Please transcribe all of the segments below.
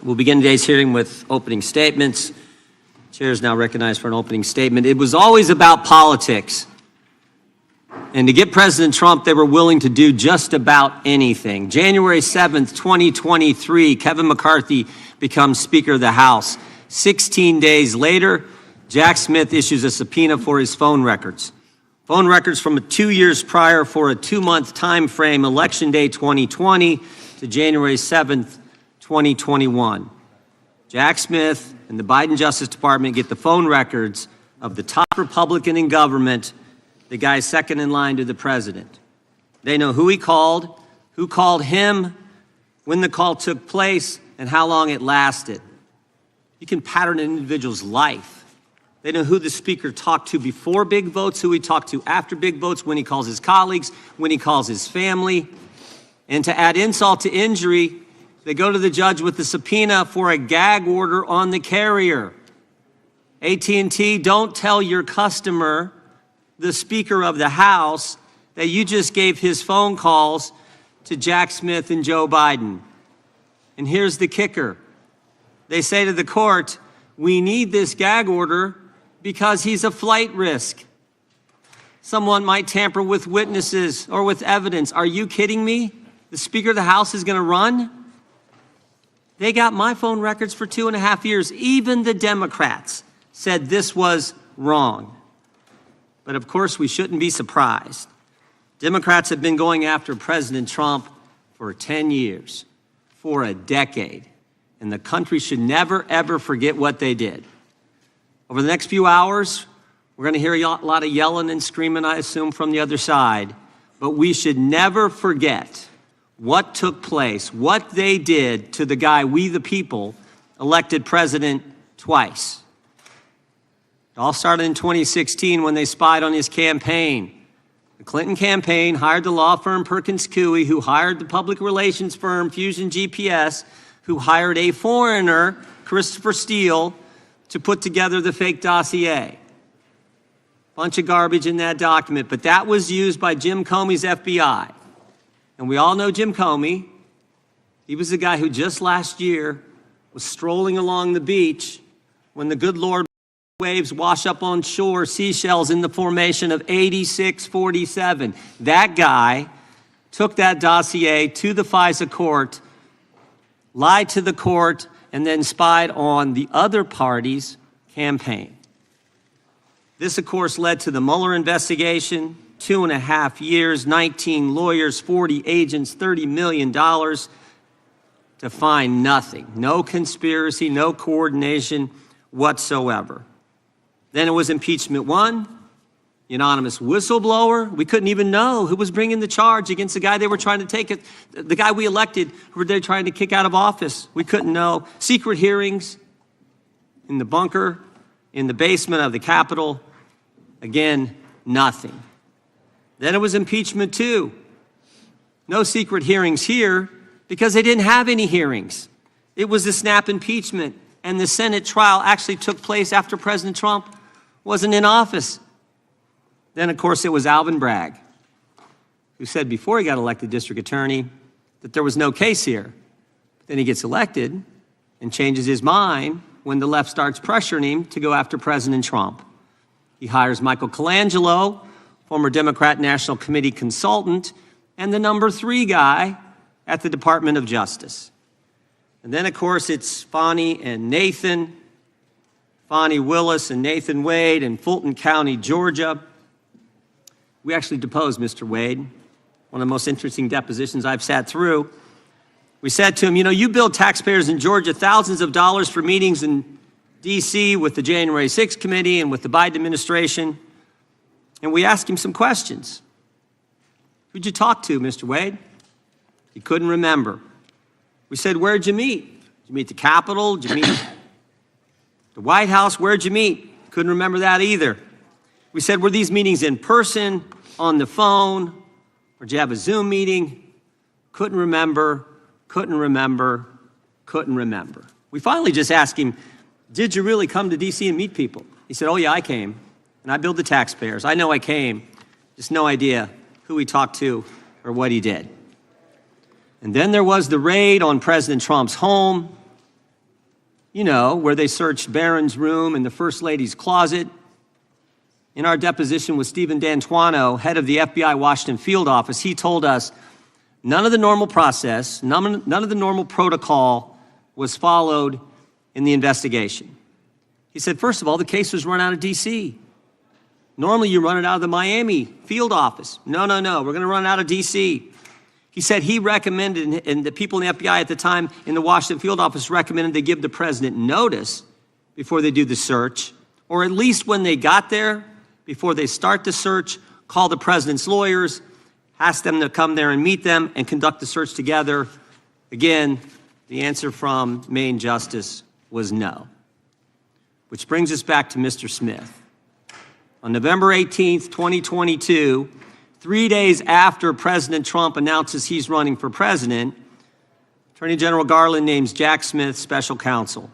We'll begin today's hearing with opening statements. Chair is now recognized for an opening statement. It was always about politics. And to get President Trump, they were willing to do just about anything. January 7th, 2023, Kevin McCarthy becomes Speaker of the House. 16 days later, Jack Smith issues a subpoena for his phone records. Phone records from 2 years prior for a 2-month time frame, Election Day 2020 to January 7th, 2021. Jack Smith and the Biden Justice Department get the phone records of the top Republican in government, the guy second in line to the president. They know who he called, who called him, when the call took place, and how long it lasted. You can pattern an individual's life. They know who the speaker talked to before big votes, who he talked to after big votes, when he calls his colleagues, when he calls his family. And to add insult to injury, they go to the judge with the subpoena for a gag order on the carrier. AT&T, don't tell your customer, the Speaker of the House, that you just gave his phone calls to Jack Smith and Joe Biden. And here's the kicker. They say to the court, we need this gag order because he's a flight risk. Someone might tamper with witnesses or with evidence. Are you kidding me? The Speaker of the House is going to run? They got my phone records for 2.5 years. Even the Democrats said this was wrong. But of course, we shouldn't be surprised. Democrats have been going after President Trump for 10 years, for a decade. And the country should never, ever forget what they did. Over the next few hours, we're going to hear a lot of yelling and screaming, I assume, from the other side. But we should never forget what took place, what they did to the guy, we the people, elected president twice. It all started in 2016 when they spied on his campaign. The Clinton campaign hired the law firm Perkins Coie, who hired the public relations firm Fusion GPS, who hired a foreigner, Christopher Steele, to put together the fake dossier. Bunch of garbage in that document, but that was used by Jim Comey's FBI. And we all know Jim Comey. He was the guy who just last year was strolling along the beach when the good Lord waves wash up on shore seashells in the formation of 8647. That guy took that dossier to the FISA court, lied to the court, and then spied on the other party's campaign. This, of course, led to the Mueller investigation, 2.5 years, 19 lawyers, 40 agents, $30 million to find nothing. No conspiracy, no coordination whatsoever. Then it was impeachment 1, the anonymous whistleblower. We couldn't even know who was bringing the charge against the guy they were trying to take it, the guy we elected, who were they trying to kick out of office. We couldn't know. Secret hearings in the bunker, in the basement of the Capitol. Again, nothing. Then it was impeachment 2. No secret hearings here because they didn't have any hearings. It was the snap impeachment, and the Senate trial actually took place after President Trump wasn't in office. Then, of course, it was Alvin Bragg, who said before he got elected district attorney that there was no case here. But then he gets elected and changes his mind when the left starts pressuring him to go after President Trump. He hires Michael Colangelo, former Democrat National Committee consultant, and the number 3 guy at the Department of Justice. And then, of course, it's Fani and Nathan, Fani Willis and Nathan Wade in Fulton County, Georgia. We actually deposed Mr. Wade, one of the most interesting depositions I've sat through. We said to him, you know, you billed taxpayers in Georgia thousands of dollars for meetings in D.C. with the January 6th committee and with the Biden administration. And we asked him some questions. Who'd you talk to, Mr. Wade? He couldn't remember. We said, where'd you meet? Did you meet the Capitol? Did you meet the White House? Where'd you meet? Couldn't remember that either. We said, were these meetings in person, on the phone, or did you have a Zoom meeting? Couldn't remember, couldn't remember, couldn't remember. We finally just asked him, did you really come to D.C. and meet people? He said, oh yeah, I came, and I billed the taxpayers. I know I came, just no idea who he talked to or what he did. And then there was the raid on President Trump's home, you know, where they searched Barron's room and the First Lady's closet. In our deposition with Stephen D'Antuono, head of the FBI Washington field office, he told us none of the normal process, none of the normal protocol was followed in the investigation. He said, first of all, the case was run out of D.C. Normally you run it out of the Miami field office. No, we're going to run it out of D.C. He said he recommended, and the people in the FBI at the time in the Washington field office recommended they give the president notice before they do the search, or at least when they got there, before they start the search, call the president's lawyers, ask them to come there and meet them and conduct the search together. Again, the answer from Maine Justice was no. Which brings us back to Mr. Smith. On November 18th, 2022, 3 days after President Trump announces he's running for president, Attorney General Garland names Jack Smith special counsel.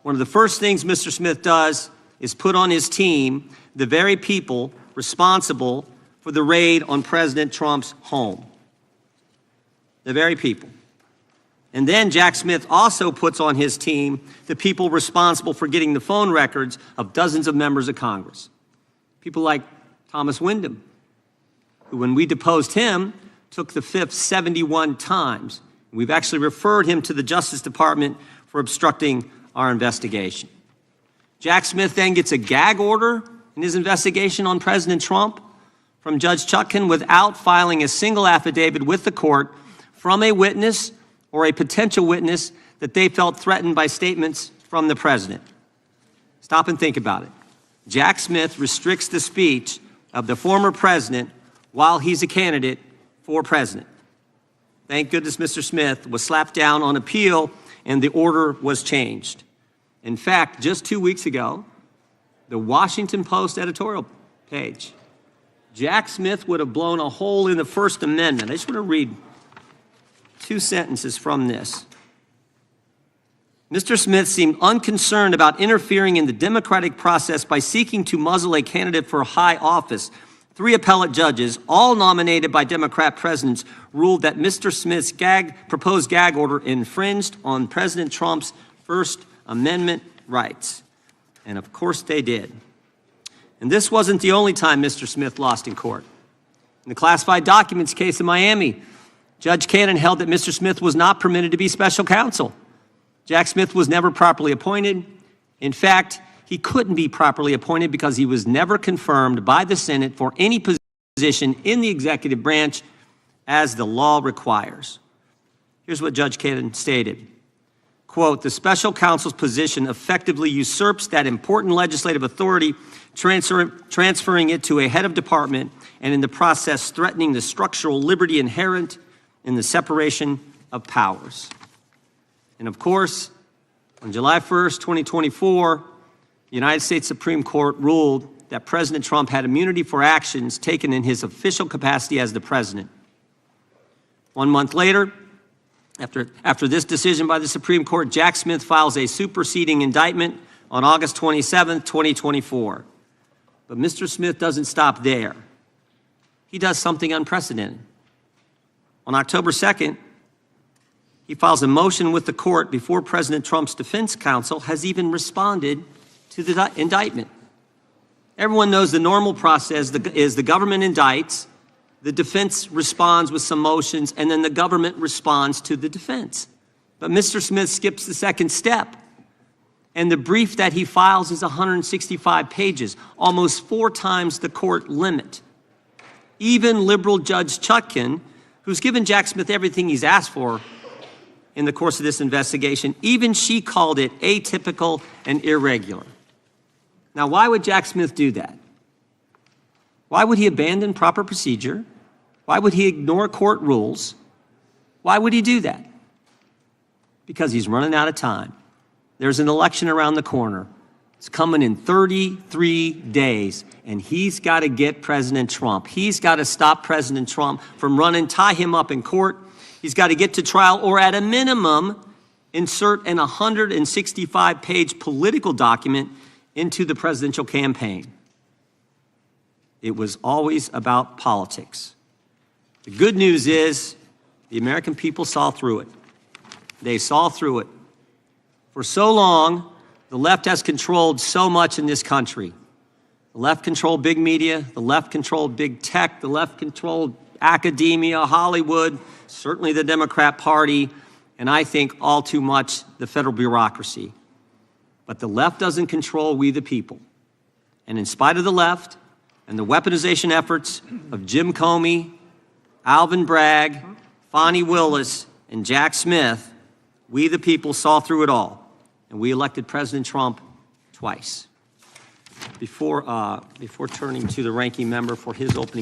One of the first things Mr. Smith does is put on his team the very people responsible for the raid on President Trump's home. The very people. And then Jack Smith also puts on his team the people responsible for getting the phone records of dozens of members of Congress. People like Thomas Wyndham, who, when we deposed him, took the fifth 71 times. We've actually referred him to the Justice Department for obstructing our investigation. Jack Smith then gets a gag order in his investigation on President Trump from Judge Chutkan without filing a single affidavit with the court from a witness or a potential witness that they felt threatened by statements from the president. Stop and think about it. Jack Smith restricts the speech of the former president while he's a candidate for president. Thank goodness Mr. Smith was slapped down on appeal and the order was changed. In fact, just 2 weeks ago, the Washington Post editorial page, Jack Smith would have blown a hole in the First Amendment. I just want to read 2 sentences from this. Mr. Smith seemed unconcerned about interfering in the democratic process by seeking to muzzle a candidate for high office. 3 appellate judges, all nominated by Democrat presidents, ruled that Mr. Smith's proposed gag order infringed on President Trump's First Amendment rights. And of course they did. And this wasn't the only time Mr. Smith lost in court. In the classified documents case in Miami, Judge Cannon held that Mr. Smith was not permitted to be special counsel. Jack Smith was never properly appointed. In fact, he couldn't be properly appointed because he was never confirmed by the Senate for any position in the executive branch as the law requires. Here's what Judge Cannon stated. Quote, the special counsel's position effectively usurps that important legislative authority, transferring it to a head of department and in the process threatening the structural liberty inherent in the separation of powers. And of course, on July 1st, 2024, the United States Supreme Court ruled that President Trump had immunity for actions taken in his official capacity as the president. 1 month later, after this decision by the Supreme Court, Jack Smith files a superseding indictment on August 27th, 2024. But Mr. Smith doesn't stop there. He does something unprecedented. On October 2nd, he files a motion with the court before President Trump's defense counsel has even responded to the indictment. Everyone knows the normal process is the government indicts, the defense responds with some motions, and then the government responds to the defense. But Mr. Smith skips the second step. And the brief that he files is 165 pages, almost 4 times the court limit. Even liberal Judge Chutkan, who's given Jack Smith everything he's asked for in the course of this investigation, even she called it atypical and irregular. Now, why would Jack Smith do that? Why would he abandon proper procedure? Why would he ignore court rules? Why would he do that? Because he's running out of time. There's an election around the corner. It's coming in 33 days, and he's got to get President Trump. He's got to stop President Trump from running, tie him up in court. He's got to get to trial, or at a minimum, insert an 165-page political document into the presidential campaign. It was always about politics. The good news is The American people saw through it. They saw through it. For so long, the left has controlled so much in this country. The left controlled big media, the left controlled big tech, the left controlled academia, Hollywood, certainly the Democrat Party, and I think all too much the federal bureaucracy. But the left doesn't control we the people. And in spite of the left and the weaponization efforts of Jim Comey, Alvin Bragg, Fonnie Willis, and Jack Smith, we the people saw through it all, and we elected President Trump twice. Before turning to the ranking member for his opening